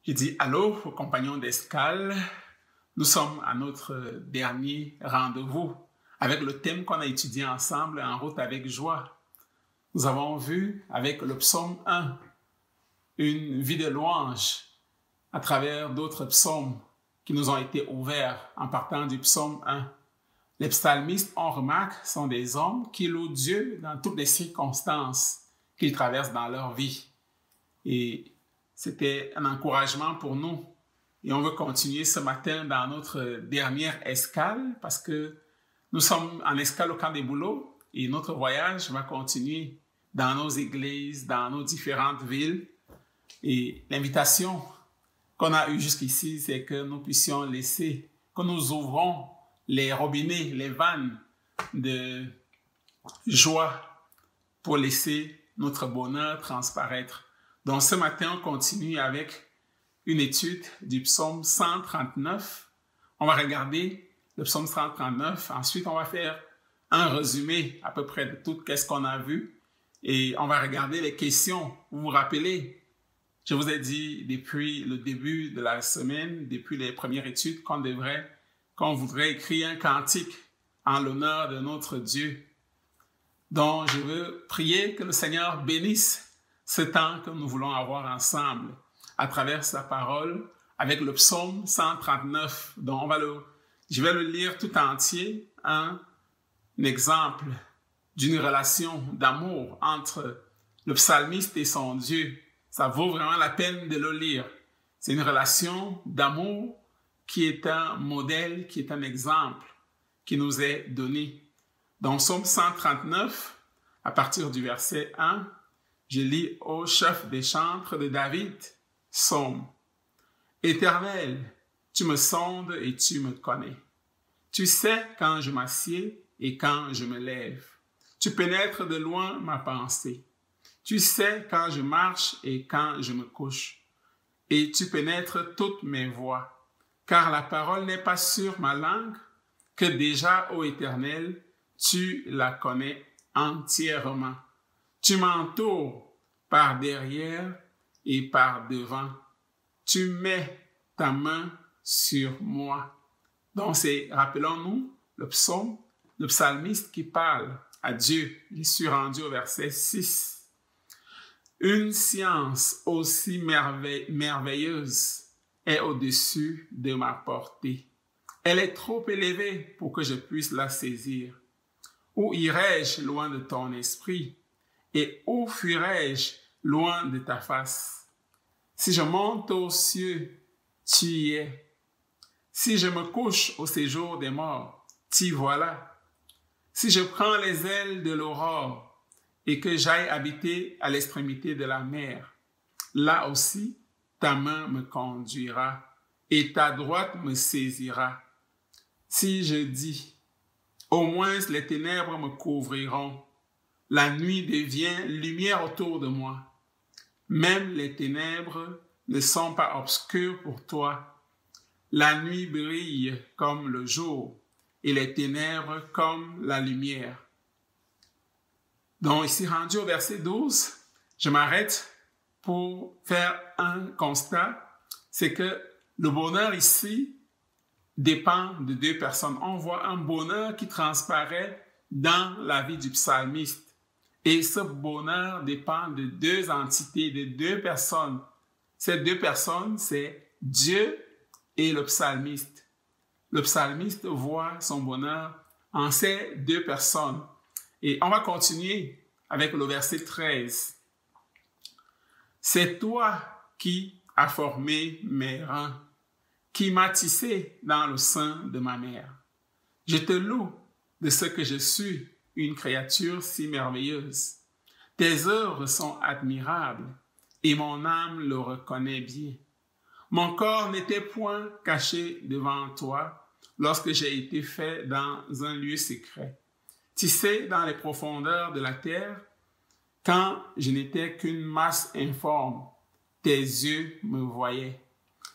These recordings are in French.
Je dis allô aux compagnons d'escale. Nous sommes à notre dernier rendez-vous avec le thème qu'on a étudié ensemble, En route avec joie. Nous avons vu avec le psaume 1 une vie de louange à travers d'autres psaumes qui nous ont été ouverts en partant du psaume 1. Les psalmistes, on remarque, sont des hommes qui louent Dieu dans toutes les circonstances qu'ils traversent dans leur vie. Et c'était un encouragement pour nous. Et on veut continuer ce matin dans notre dernière escale parce que nous sommes en escale au camp des boulots et notre voyage va continuer dans nos églises, dans nos différentes villes. Et l'invitation qu'on a eue jusqu'ici, c'est que nous puissions laisser, que nous ouvrons les robinets, les vannes de joie pour laisser notre bonheur transparaître. Donc ce matin, on continue avec une étude du psaume 139. On va regarder le psaume 139. Ensuite, on va faire un résumé à peu près de tout ce qu'on a vu. Et on va regarder les questions. Vous vous rappelez, je vous ai dit depuis le début de la semaine, depuis les premières études, qu'on voudrait écrire un cantique en l'honneur de notre Dieu. Donc, je veux prier que le Seigneur bénisse ce temps que nous voulons avoir ensemble à travers sa parole avec le psaume 139. Donc, je vais le lire tout entier, un exemple d'une relation d'amour entre le psalmiste et son Dieu. Ça vaut vraiment la peine de le lire. C'est une relation d'amour qui est un modèle, qui est un exemple qui nous est donné. Dans psaume 139, à partir du verset 1, je lis au chef des chantres de David, psaume. Éternel, tu me sondes et tu me connais. Tu sais quand je m'assieds et quand je me lève. Tu pénètres de loin ma pensée. Tu sais quand je marche et quand je me couche. Et tu pénètres toutes mes voies. Car la parole n'est pas sur ma langue, que déjà, ô Éternel, tu la connais entièrement. Tu m'entoures par derrière et par devant. Tu mets ta main sur moi. Donc, rappelons-nous, le psaume, le psalmiste qui parle à Dieu. Je suis rendu au verset 6. Une science aussi merveilleuse est au-dessus de ma portée. Elle est trop élevée pour que je puisse la saisir. Où irai-je loin de ton esprit? Et où fuirai-je loin de ta face? Si je monte aux cieux, tu y es. Si je me couche au séjour des morts, t'y voilà. Si je prends les ailes de l'aurore et que j'aille habiter à l'extrémité de la mer, là aussi, ta main me conduira et ta droite me saisira. Si je dis, au moins les ténèbres me couvriront, la nuit devient lumière autour de moi. Même les ténèbres ne sont pas obscures pour toi. La nuit brille comme le jour et les ténèbres comme la lumière. Donc ici, rendu au verset 12, je m'arrête pour faire un constat. C'est que le bonheur ici dépend de deux personnes. On voit un bonheur qui transparaît dans la vie du psalmiste. Et ce bonheur dépend de deux entités, de deux personnes. Ces deux personnes, c'est Dieu et le psalmiste. Le psalmiste voit son bonheur en ces deux personnes. Et on va continuer avec le verset 13. C'est toi qui as formé mes reins, qui m'as tissé dans le sein de ma mère. Je te loue de ce que je suis une créature si merveilleuse. Tes œuvres sont admirables et mon âme le reconnaît bien. Mon corps n'était point caché devant toi lorsque j'ai été fait dans un lieu secret, tissé dans les profondeurs de la terre, quand je n'étais qu'une masse informe, tes yeux me voyaient.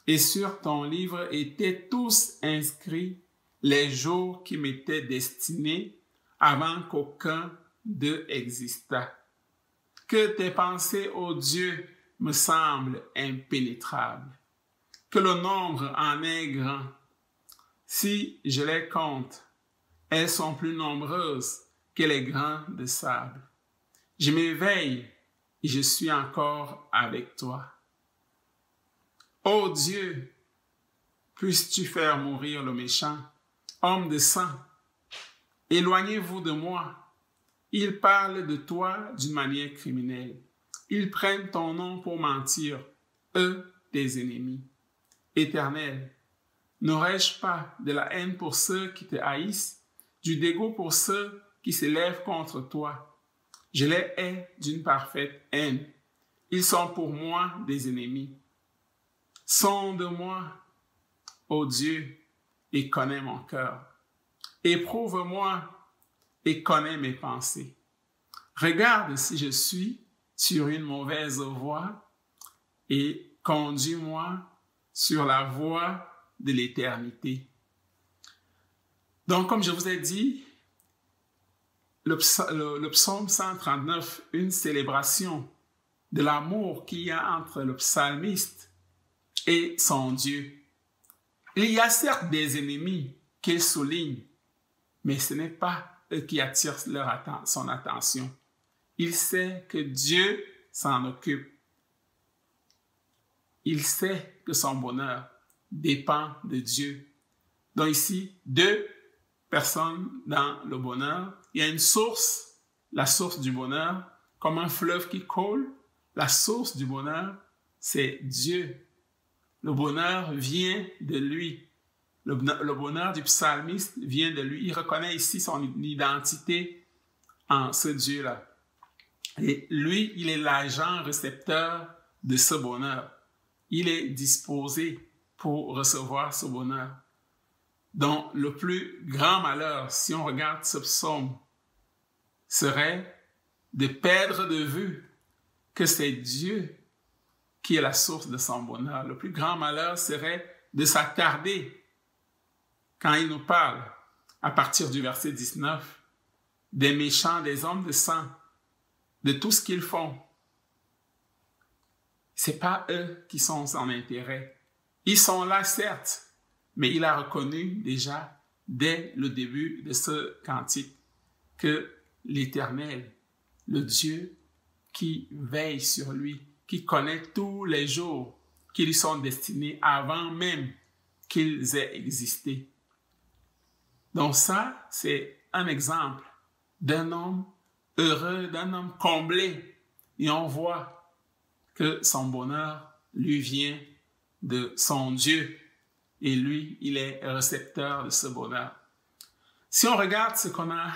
Et sur ton livre étaient tous inscrits les jours qui m'étaient destinés avant qu'aucun d'eux existât. Que tes pensées, ô Dieu, me semblent impénétrables. que le nombre en est grand. Si je les compte, elles sont plus nombreuses que les grains de sable. Je m'éveille et je suis encore avec toi. Ô Dieu, puisses-tu faire mourir le méchant, homme de sang? Éloignez-vous de moi. Ils parlent de toi d'une manière criminelle. Ils prennent ton nom pour mentir, eux, tes ennemis. Éternel, n'aurais-je pas de la haine pour ceux qui te haïssent, du dégoût pour ceux qui s'élèvent contre toi? Je les hais d'une parfaite haine. Ils sont pour moi des ennemis. Sonde-moi, ô Dieu, et connais mon cœur. Éprouve-moi et connais mes pensées. Regarde si je suis sur une mauvaise voie et conduis-moi sur la voie de l'éternité. Donc, comme je vous ai dit, le psaume 139, une célébration de l'amour qu'il y a entre le psalmiste et son Dieu. Il y a certes des ennemis qu'il souligne, mais ce n'est pas eux qui attirent son attention. Il sait que Dieu s'en occupe. Il sait que son bonheur dépend de Dieu. Donc ici, deux personnes dans le bonheur. Il y a une source, la source du bonheur, comme un fleuve qui coule. La source du bonheur, c'est Dieu. Le bonheur vient de lui. Le bonheur du psalmiste vient de lui. Il reconnaît ici son identité en ce Dieu-là. Et lui, il est l'agent récepteur de ce bonheur. Il est disposé pour recevoir ce bonheur. Donc, le plus grand malheur, si on regarde ce psaume, serait de perdre de vue que c'est Dieu qui est la source de son bonheur. Le plus grand malheur serait de s'attarder quand il nous parle, à partir du verset 19, des méchants, des hommes de sang, de tout ce qu'ils font. C'est pas eux qui sont son intérêt. Ils sont là, certes, mais il a reconnu déjà, dès le début de ce cantique, que l'Éternel, le Dieu qui veille sur lui, qui connaît tous les jours qui lui sont destinés avant même qu'ils aient existé. Donc ça, c'est un exemple d'un homme heureux, d'un homme comblé. Et on voit que son bonheur lui vient de son Dieu. Et lui, il est récepteur de ce bonheur. Si on regarde ce qu'on a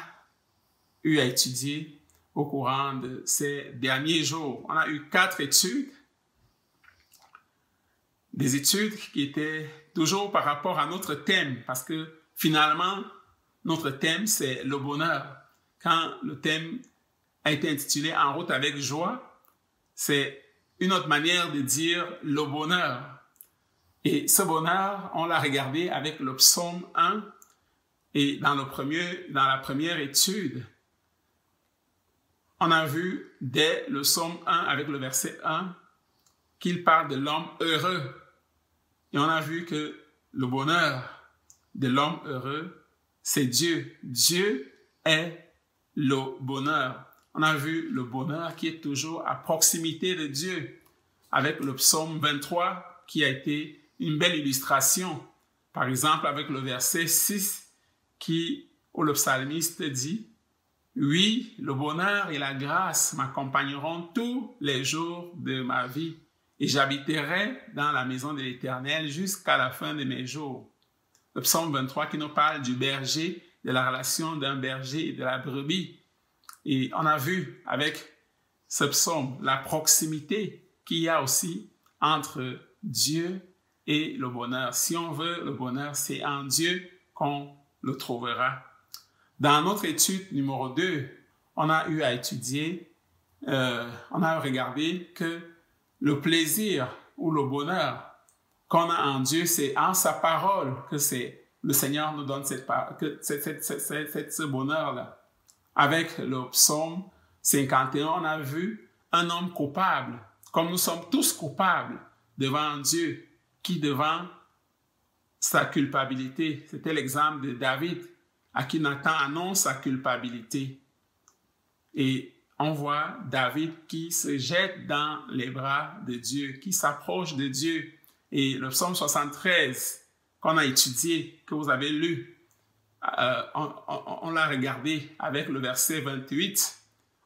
eu à étudier au courant de ces derniers jours, on a eu 4 études. Des études qui étaient toujours par rapport à notre thème, parce que finalement, notre thème, c'est le bonheur. Quand le thème a été intitulé « En route avec joie », c'est une autre manière de dire le bonheur. Et ce bonheur, on l'a regardé avec le psaume 1 et dans la première étude, on a vu dès le psaume 1 avec le verset 1 qu'il parle de l'homme heureux. Et on a vu que le bonheur de l'homme heureux, c'est Dieu. Dieu est le bonheur. On a vu le bonheur qui est toujours à proximité de Dieu avec le psaume 23 qui a été une belle illustration. Par exemple, avec le verset 6 où le psalmiste dit « Oui, le bonheur et la grâce m'accompagneront tous les jours de ma vie et j'habiterai dans la maison de l'Éternel jusqu'à la fin de mes jours. » Le psaume 23 qui nous parle du berger, de la relation d'un berger et de la brebis. Et on a vu avec ce psaume la proximité qu'il y a aussi entre Dieu et le bonheur. Si on veut le bonheur, c'est en Dieu qu'on le trouvera. Dans notre étude numéro 2, on a eu à étudier, on a regardé que le plaisir ou le bonheur qu'on a en Dieu, c'est en sa parole que le Seigneur nous donne ce bonheur-là. Avec le psaume 51, on a vu un homme coupable, comme nous sommes tous coupables devant Dieu. qui devant sa culpabilité, c'était l'exemple de David, à qui Nathan annonce sa culpabilité. Et on voit David qui se jette dans les bras de Dieu, qui s'approche de Dieu. Et le psaume 73 qu'on a étudié, que vous avez lu, on l'a regardé avec le verset 28,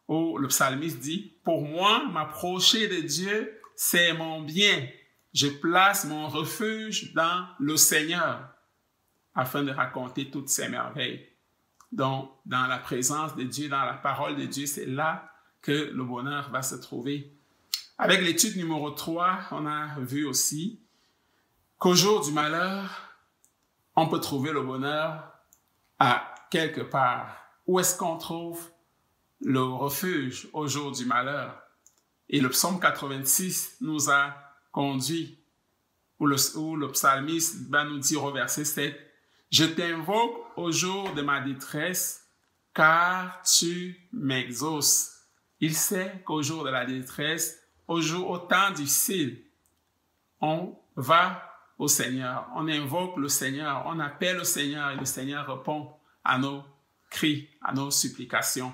où le psalmiste dit « Pour moi, m'approcher de Dieu, c'est mon bien. Je place mon refuge dans le Seigneur, afin de raconter toutes ses merveilles. » Donc, dans la présence de Dieu, dans la parole de Dieu, c'est là que le bonheur va se trouver. Avec l'étude numéro 3, on a vu aussi qu'au jour du malheur, on peut trouver le bonheur à quelque part. Où est-ce qu'on trouve le refuge au jour du malheur? Et le psaume 86 nous a conduit, où le psalmiste va nous dire au verset 7, « Je t'invoque au jour de ma détresse, car tu m'exauces. » Il sait qu'au jour de la détresse, au temps difficile, on va au Seigneur, on invoque le Seigneur, on appelle le Seigneur et le Seigneur répond à nos cris, à nos supplications.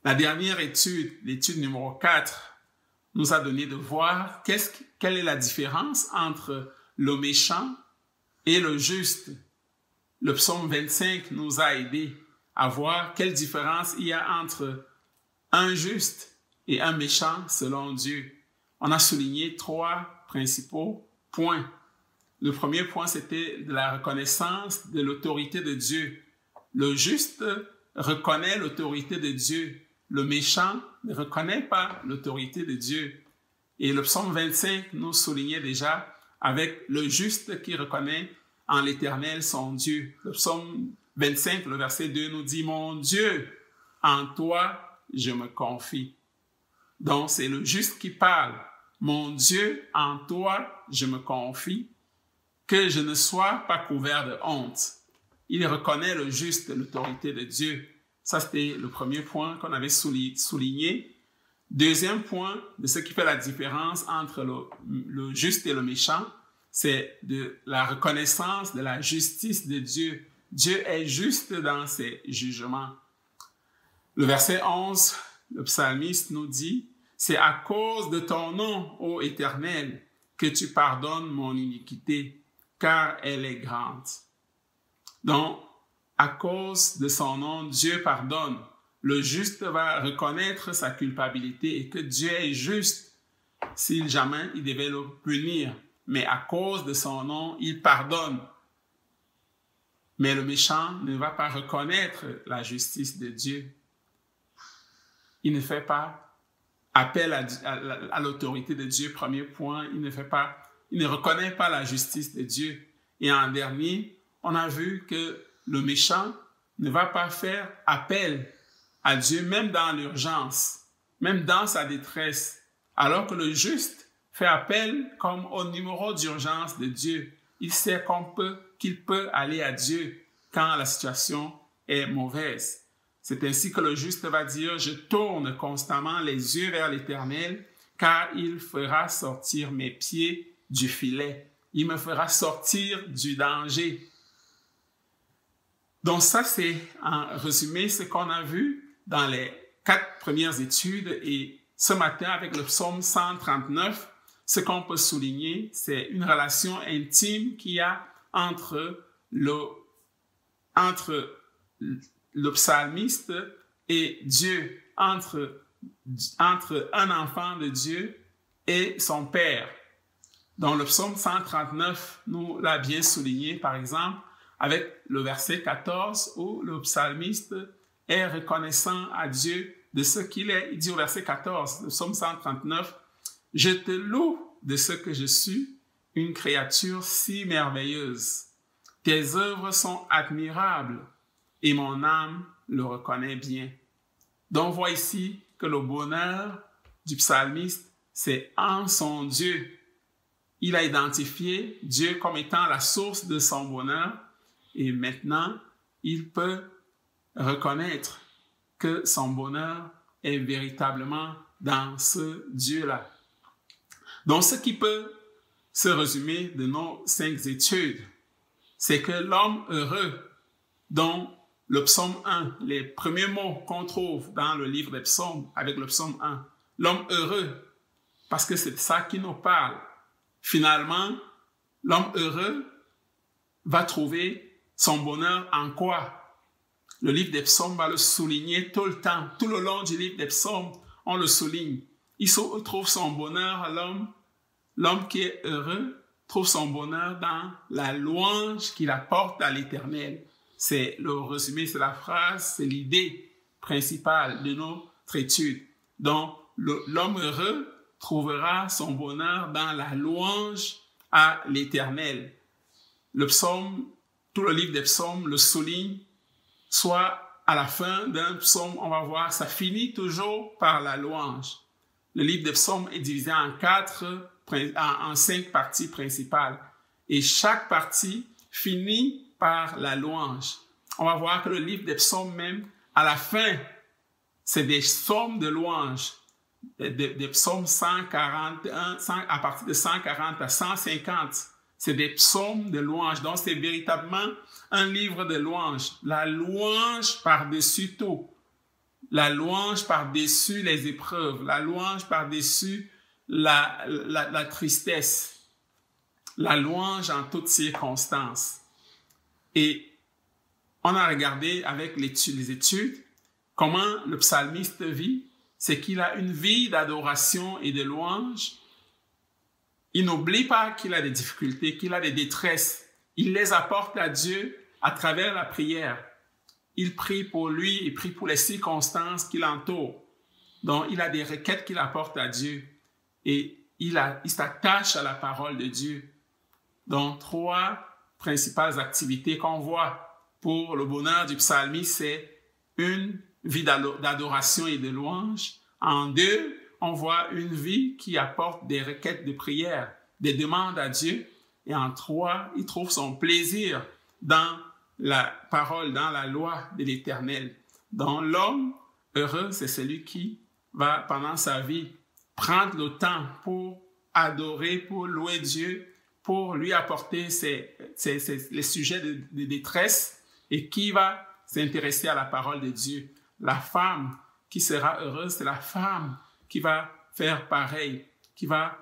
La dernière étude, l'étude numéro 4, nous a donné de voir quelle est la différence entre le méchant et le juste. Le psaume 25 nous a aidé à voir quelle différence il y a entre un juste et un méchant selon Dieu. On a souligné 3 principaux points. Le premier point, c'était de la reconnaissance de l'autorité de Dieu. Le juste reconnaît l'autorité de Dieu. Le méchant ne reconnaît pas l'autorité de Dieu. Et le psaume 25 nous soulignait déjà avec le juste qui reconnaît en l'Éternel son Dieu. Le psaume 25, le verset 2 nous dit « Mon Dieu, en toi je me confie. » Donc c'est le juste qui parle. « Mon Dieu, en toi je me confie, que je ne sois pas couvert de honte. » Il reconnaît le juste, l'autorité de Dieu. Ça, c'était le premier point qu'on avait souligné. Deuxième point de ce qui fait la différence entre le juste et le méchant, c'est de la reconnaissance de la justice de Dieu. Dieu est juste dans ses jugements. Le verset 11, le psalmiste nous dit, « C'est à cause de ton nom, ô Éternel, que tu pardonnes mon iniquité, car elle est grande. » Donc, à cause de son nom, Dieu pardonne. Le juste va reconnaître sa culpabilité et que Dieu est juste si jamais il devait le punir. Mais à cause de son nom, il pardonne. Mais le méchant ne va pas reconnaître la justice de Dieu. Il ne fait pas appel à l'autorité de Dieu, premier point. Il ne reconnaît pas la justice de Dieu. Et en dernier, on a vu que le méchant ne va pas faire appel à Dieu, même dans l'urgence, même dans sa détresse, alors que le juste fait appel comme au numéro d'urgence de Dieu. Il sait qu'il peut aller à Dieu quand la situation est mauvaise. C'est ainsi que le juste va dire « Je tourne constamment les yeux vers l'Éternel, car il fera sortir mes pieds du filet. Il me fera sortir du danger. » Donc ça, c'est en résumé ce qu'on a vu dans les 4 premières études. Et ce matin, avec le psaume 139, ce qu'on peut souligner, c'est une relation intime qu'il y a entre le psalmiste et Dieu, entre un enfant de Dieu et son Père. Dans le psaume 139, nous l'a bien souligné, par exemple, avec le verset 14 où le psalmiste est reconnaissant à Dieu de ce qu'il est. Il dit au verset 14, le psaume 139, « Je te loue de ce que je suis, une créature si merveilleuse. Tes œuvres sont admirables et mon âme le reconnaît bien. » Donc, on voit ici que le bonheur du psalmiste, c'est en son Dieu. Il a identifié Dieu comme étant la source de son bonheur et maintenant, il peut reconnaître que son bonheur est véritablement dans ce Dieu-là. Donc, ce qui peut ce résumé de nos 5 études. C'est que l'homme heureux, dont le psaume 1, les premiers mots qu'on trouve dans le livre des psaumes avec le psaume 1, l'homme heureux, parce que c'est ça qui nous parle. Finalement, l'homme heureux va trouver son bonheur en quoi? Le livre des psaumes va le souligner tout le temps. Tout le long du livre des psaumes, on le souligne. Il trouve son bonheur à l'homme. L'homme qui est heureux trouve son bonheur dans la louange qu'il apporte à l'Éternel. C'est le résumé, c'est la phrase, c'est l'idée principale de notre étude. Donc, l'homme heureux trouvera son bonheur dans la louange à l'Éternel. Le psaume, tout le livre des psaumes le souligne, soit à la fin d'un psaume, on va voir, ça finit toujours par la louange. Le livre des psaumes est divisé en 5 parties principales. Et chaque partie finit par la louange. On va voir que le livre des psaumes même, à la fin, c'est des psaumes de louange. Des psaumes 141, à partir de 140 à 150. C'est des psaumes de louange. Donc, c'est véritablement un livre de louange. La louange par-dessus tout. La louange par-dessus les épreuves. La louange par-dessus la tristesse. La louange en toutes circonstances. Et on a regardé avec les études comment le psalmiste vit. C'est qu'il a une vie d'adoration et de louange. Il n'oublie pas qu'il a des difficultés, qu'il a des détresses. Il les apporte à Dieu à travers la prière. Il prie pour lui et prie pour les circonstances qui l'entourent. Donc, il a des requêtes qu'il apporte à Dieu. Et il s'attache à la parole de Dieu. Donc, 3 principales activités qu'on voit pour le bonheur du psalmiste, c'est une vie d'adoration et de louange. En 2, on voit une vie qui apporte des requêtes de prière, des demandes à Dieu. Et en 3, il trouve son plaisir dans la parole, dans la loi de l'Éternel. Donc l'homme heureux, c'est celui qui va, pendant sa vie, prendre le temps pour adorer, pour louer Dieu, pour lui apporter les sujets de détresse et qui va s'intéresser à la parole de Dieu. La femme qui sera heureuse, c'est la femme qui va faire pareil, qui va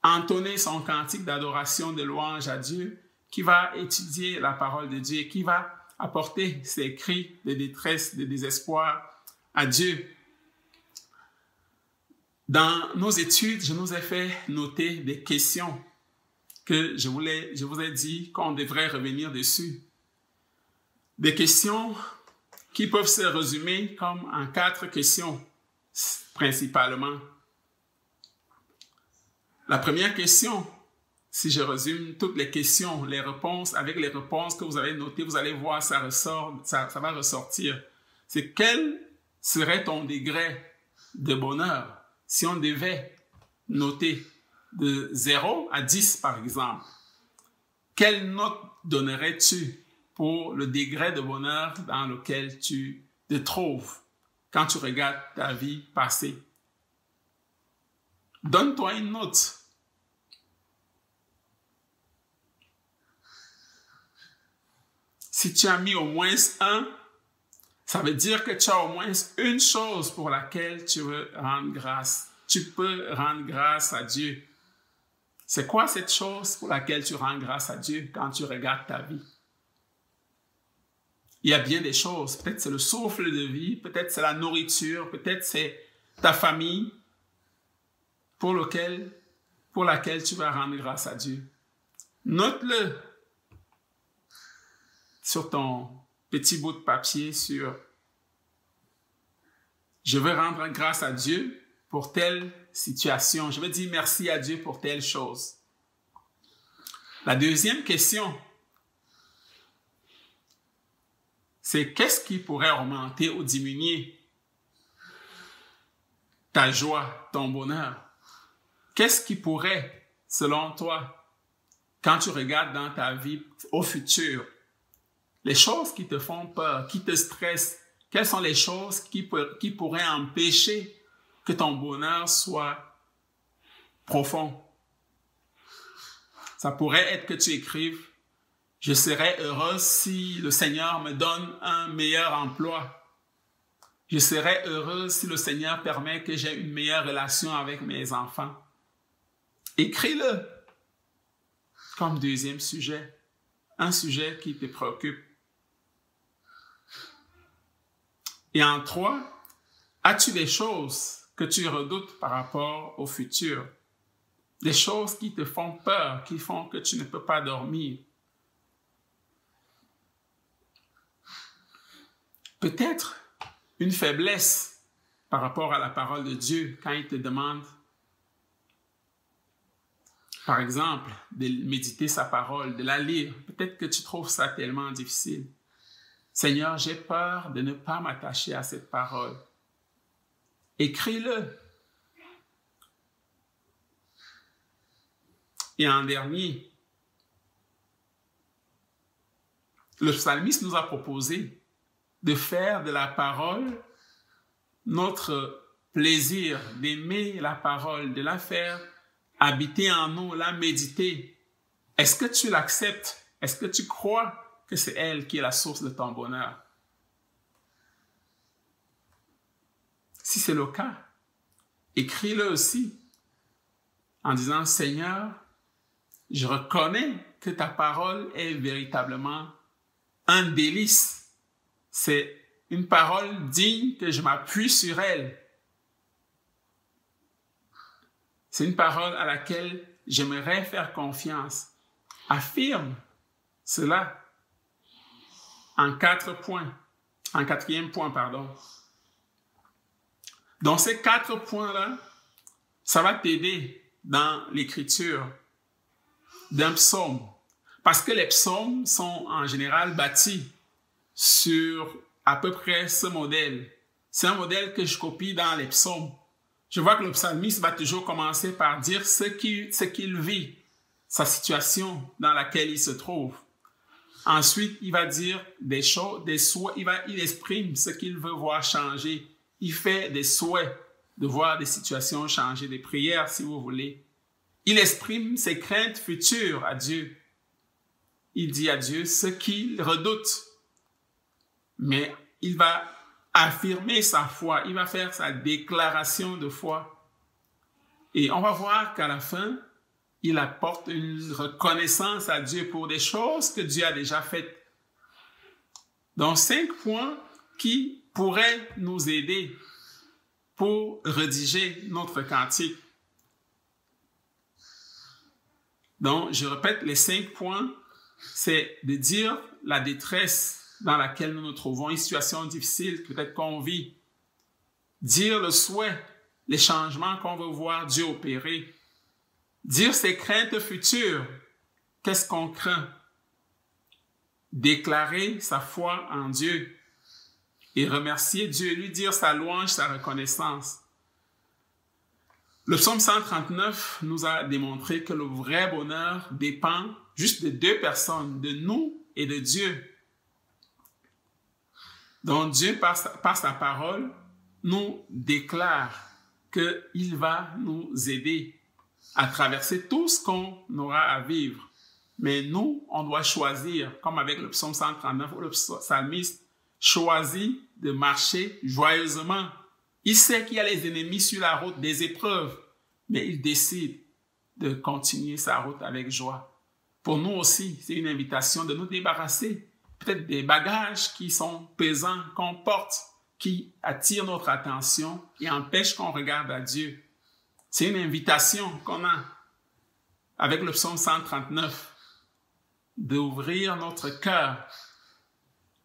entonner son cantique d'adoration, de louange à Dieu, qui va étudier la parole de Dieu, qui va apporter ses cris de détresse, de désespoir à Dieu. Dans nos études, je nous ai fait noter des questions que je vous ai dit qu'on devrait revenir dessus. Des questions qui peuvent se résumer comme en 4 questions, principalement. La première question, si je résume toutes les questions, les réponses, avec les réponses que vous avez notées, vous allez voir, ça va ressortir. C'est quel serait ton degré de bonheur si on devait noter de 0 à 10, par exemple? Quelle note donnerais-tu pour le degré de bonheur dans lequel tu te trouves quand tu regardes ta vie passée? Donne-toi une note. Si tu as mis au moins 1, ça veut dire que tu as au moins une chose pour laquelle tu veux rendre grâce. Tu peux rendre grâce à Dieu. C'est quoi cette chose pour laquelle tu rends grâce à Dieu quand tu regardes ta vie? Il y a bien des choses. Peut-être c'est le souffle de vie, peut-être c'est la nourriture, peut-être c'est ta famille pour laquelle tu vas rendre grâce à Dieu. Note-le sur ton petit bout de papier sur « Je veux rendre grâce à Dieu pour telle situation. Je veux dire merci à Dieu pour telle chose. » La deuxième question, c'est qu'est-ce qui pourrait augmenter ou diminuer ta joie, ton bonheur? Qu'est-ce qui pourrait, selon toi, quand tu regardes dans ta vie au futur, les choses qui te font peur, qui te stressent, quelles sont les choses qui pourraient empêcher que ton bonheur soit profond? Ça pourrait être que tu écrives « Je serais heureuse si le Seigneur me donne un meilleur emploi. Je serais heureuse si le Seigneur permet que j'ai une meilleure relation avec mes enfants. » Écris-le comme deuxième sujet, un sujet qui te préoccupe. Et en 3, as-tu des choses que tu redoutes par rapport au futur? Des choses qui te font peur, qui font que tu ne peux pas dormir. Peut-être une faiblesse par rapport à la parole de Dieu quand il te demande, par exemple, de méditer sa parole, de la lire. Peut-être que tu trouves ça tellement difficile. Seigneur, j'ai peur de ne pas m'attacher à cette parole. Écris-le. Et en dernier, le psalmiste nous a proposé de faire de la parole notre plaisir, d'aimer la parole, de la faire habiter en nous, la méditer. Est-ce que tu l'acceptes? Est-ce que tu crois que c'est elle qui est la source de ton bonheur? Si c'est le cas, écris-le aussi en disant, Seigneur, je reconnais que ta parole est véritablement un délice. C'est une parole digne que je m'appuie sur elle. C'est une parole à laquelle j'aimerais faire confiance. Affirme cela en 4 points, en 4e point, pardon. Dans ces 4 points-là, ça va t'aider dans l'écriture d'un psaume. Parce que les psaumes sont en général bâtis sur à peu près ce modèle. C'est un modèle que je copie dans les psaumes. Je vois que le psalmiste va toujours commencer par dire ce qu'il vit, sa situation dans laquelle il se trouve. Ensuite, il va dire des choses, des souhaits, il exprime ce qu'il veut voir changer. Il fait des souhaits de voir des situations changer, des prières si vous voulez. Il exprime ses craintes futures à Dieu. Il dit à Dieu ce qu'il redoute. Mais il va affirmer sa foi, il va faire sa déclaration de foi. Et on va voir qu'à la fin, il apporte une reconnaissance à Dieu pour des choses que Dieu a déjà faites. Donc 5 points qui pourraient nous aider pour rédiger notre cantique. Donc, je répète, les 5 points, c'est de dire la détresse dans laquelle nous nous trouvons, une situation difficile peut-être qu'on vit. Dire le souhait, les changements qu'on veut voir Dieu opérer. Dire ses craintes futures, qu'est-ce qu'on craint. Déclarer sa foi en Dieu et remercier Dieu, lui dire sa louange, sa reconnaissance. Le psaume 139 nous a démontré que le vrai bonheur dépend juste de 2 personnes, de nous et de Dieu. Donc Dieu, par sa parole, nous déclare qu'il va nous aider à traverser tout ce qu'on aura à vivre. Mais nous, on doit choisir, comme avec le psaume 139, où le psalmiste choisit de marcher joyeusement. Il sait qu'il y a les ennemis sur la route des épreuves, mais il décide de continuer sa route avec joie. Pour nous aussi, c'est une invitation de nous débarrasser peut-être des bagages qui sont pesants, qu'on porte, qui attirent notre attention et empêchent qu'on regarde à Dieu. C'est une invitation qu'on a avec le psaume 139 d'ouvrir notre cœur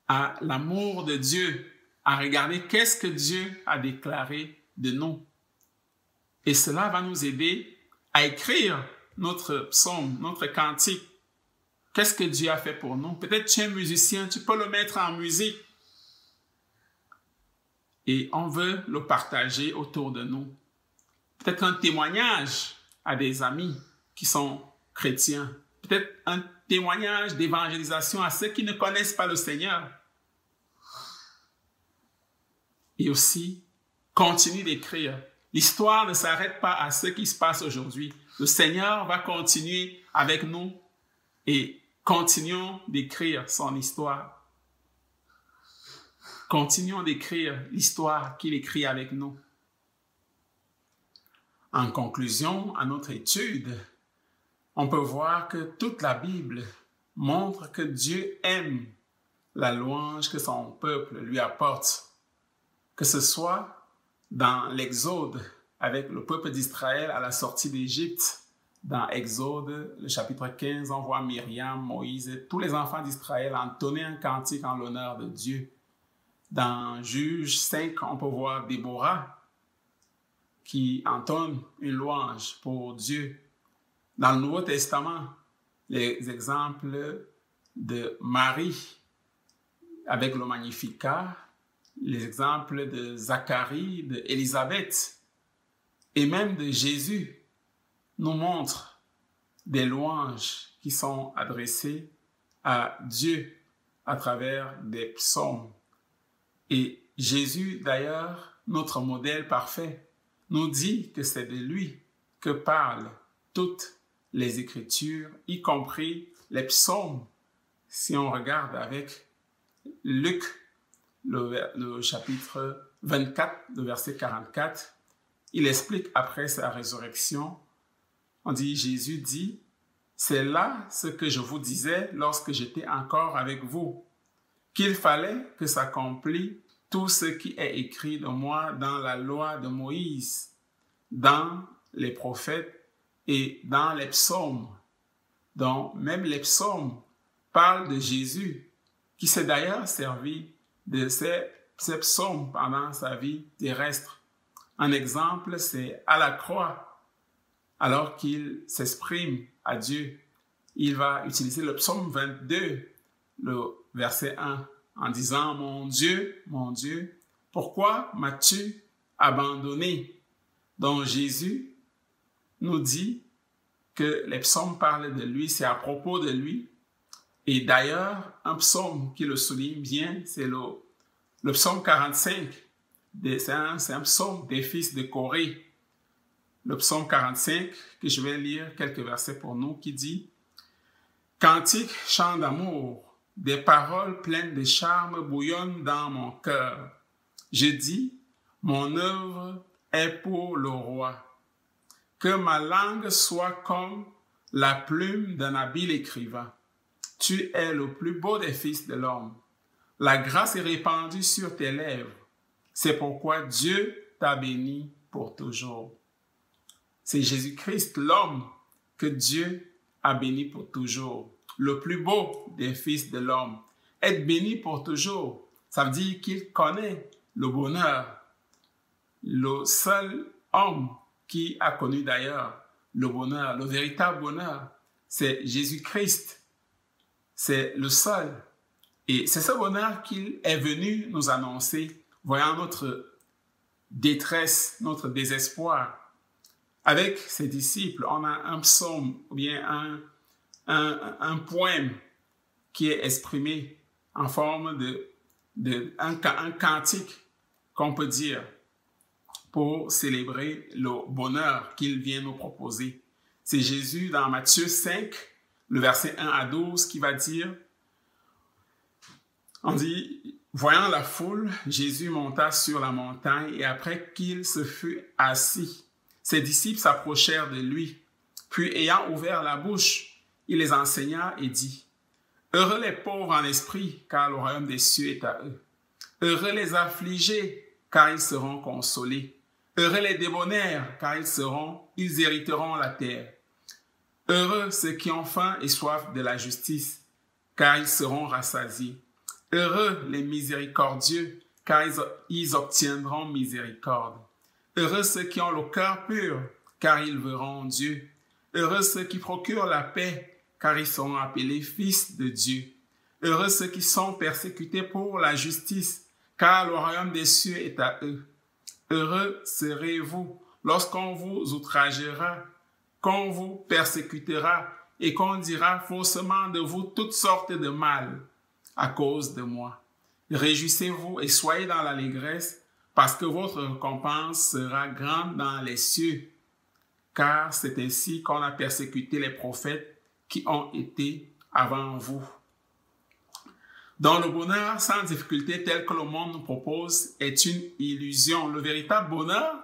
à l'amour de Dieu, à regarder qu'est-ce que Dieu a déclaré de nous. Et cela va nous aider à écrire notre psaume, notre cantique. Qu'est-ce que Dieu a fait pour nous? Peut-être tu es musicien, tu peux le mettre en musique. Et on veut le partager autour de nous. Peut-être un témoignage à des amis qui sont chrétiens. Peut-être un témoignage d'évangélisation à ceux qui ne connaissent pas le Seigneur. Et aussi, continue d'écrire. L'histoire ne s'arrête pas à ce qui se passe aujourd'hui. Le Seigneur va continuer avec nous et continuons d'écrire son histoire. Continuons d'écrire l'histoire qu'il écrit avec nous. En conclusion à notre étude, on peut voir que toute la Bible montre que Dieu aime la louange que son peuple lui apporte, que ce soit dans l'Exode avec le peuple d'Israël à la sortie d'Égypte. Dans Exode, le chapitre 15, on voit Myriam, Moïse et tous les enfants d'Israël entonner un cantique en l'honneur de Dieu. Dans Juges 5, on peut voir Déborah qui entonne une louange pour Dieu. Dans le Nouveau Testament, les exemples de Marie avec le Magnificat, les exemples de Zacharie, d'Élisabeth et même de Jésus nous montrent des louanges qui sont adressées à Dieu à travers des psaumes. Et Jésus, d'ailleurs, notre modèle parfait, nous dit que c'est de lui que parlent toutes les Écritures, y compris les psaumes. Si on regarde avec Luc, le chapitre 24, le verset 44, il explique après sa résurrection, Jésus dit, « C'est là ce que je vous disais lorsque j'étais encore avec vous, qu'il fallait que s'accomplisse tout ce qui est écrit de moi dans la loi de Moïse, dans les prophètes et dans les psaumes. » Donc, même les psaumes parlent de Jésus, qui s'est d'ailleurs servi de ces psaumes pendant sa vie terrestre. Un exemple, c'est à la croix, alors qu'il s'exprime à Dieu. Il va utiliser le psaume 22, le verset 1, en disant « Mon Dieu, pourquoi m'as-tu abandonné ?» Donc Jésus nous dit que les psaumes parlent de lui, c'est à propos de lui. Et d'ailleurs, un psaume qui le souligne bien, c'est le psaume 45. C'est un psaume des fils de Corée. Le psaume 45, que je vais lire quelques versets pour nous, qui dit « Cantique, chant d'amour, des paroles pleines de charme bouillonnent dans mon cœur. Je dis, mon œuvre est pour le roi. Que ma langue soit comme la plume d'un habile écrivain. Tu es le plus beau des fils de l'homme. La grâce est répandue sur tes lèvres. C'est pourquoi Dieu t'a béni pour toujours. » C'est Jésus-Christ, l'homme, que Dieu a béni pour toujours. Le plus beau des fils de l'homme. Être béni pour toujours, ça veut dire qu'il connaît le bonheur. Le seul homme qui a connu d'ailleurs le bonheur, le véritable bonheur, c'est Jésus-Christ. C'est le seul. Et c'est ce bonheur qu'il est venu nous annoncer, voyant notre détresse, notre désespoir. Avec ses disciples, on a un psaume ou bien un poème qui est exprimé en forme un cantique qu'on peut dire pour célébrer le bonheur qu'il vient nous proposer. C'est Jésus dans Matthieu 5, le verset 1 à 12 qui va dire, on dit, « Voyant la foule, Jésus monta sur la montagne et après qu'il se fut assis, ses disciples s'approchèrent de lui. Puis, ayant ouvert la bouche, il les enseigna et dit, « Heureux les pauvres en esprit, car le royaume des cieux est à eux. Heureux les affligés, car ils seront consolés. Heureux les débonnaires, car ils hériteront la terre. Heureux ceux qui ont faim et soif de la justice, car ils seront rassasiés. Heureux les miséricordieux, car ils obtiendront miséricorde. Heureux ceux qui ont le cœur pur, car ils verront Dieu. Heureux ceux qui procurent la paix, car ils seront appelés fils de Dieu. Heureux ceux qui sont persécutés pour la justice, car le royaume des cieux est à eux. Heureux serez-vous lorsqu'on vous outragera, qu'on vous persécutera et qu'on dira faussement de vous toutes sortes de mal à cause de moi. Réjouissez-vous et soyez dans l'allégresse, parce que votre récompense sera grande dans les cieux. Car c'est ainsi qu'on a persécuté les prophètes qui ont été avant vous. Donc le bonheur sans difficulté tel que le monde nous propose est une illusion. Le véritable bonheur,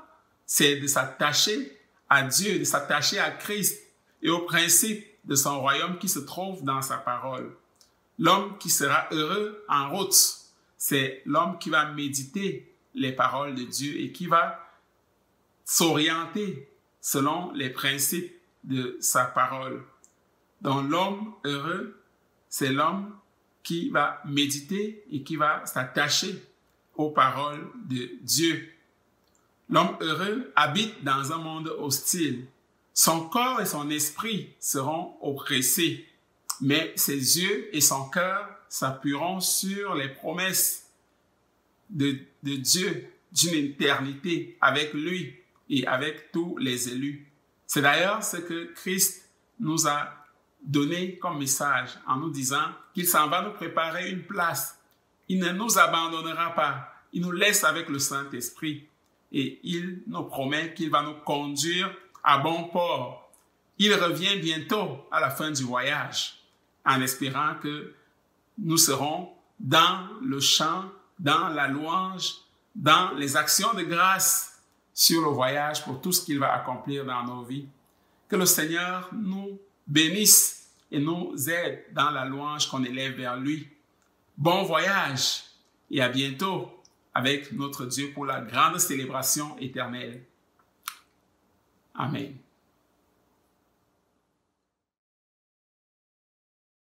c'est de s'attacher à Dieu, de s'attacher à Christ et aux principes de son royaume qui se trouve dans sa parole. L'homme qui sera heureux en route, c'est l'homme qui va méditer les paroles de Dieu et qui va s'orienter selon les principes de sa parole. Donc l'homme heureux, c'est l'homme qui va méditer et qui va s'attacher aux paroles de Dieu. L'homme heureux habite dans un monde hostile. Son corps et son esprit seront oppressés, mais ses yeux et son cœur s'appuieront sur les promesses de Dieu, d'une éternité avec lui et avec tous les élus. C'est d'ailleurs ce que Christ nous a donné comme message en nous disant qu'il s'en va nous préparer une place. Il ne nous abandonnera pas. Il nous laisse avec le Saint-Esprit et il nous promet qu'il va nous conduire à bon port. Il revient bientôt à la fin du voyage en espérant que nous serons dans le chant, dans la louange, dans les actions de grâce sur le voyage pour tout ce qu'il va accomplir dans nos vies. Que le Seigneur nous bénisse et nous aide dans la louange qu'on élève vers lui. Bon voyage et à bientôt avec notre Dieu pour la grande célébration éternelle. Amen.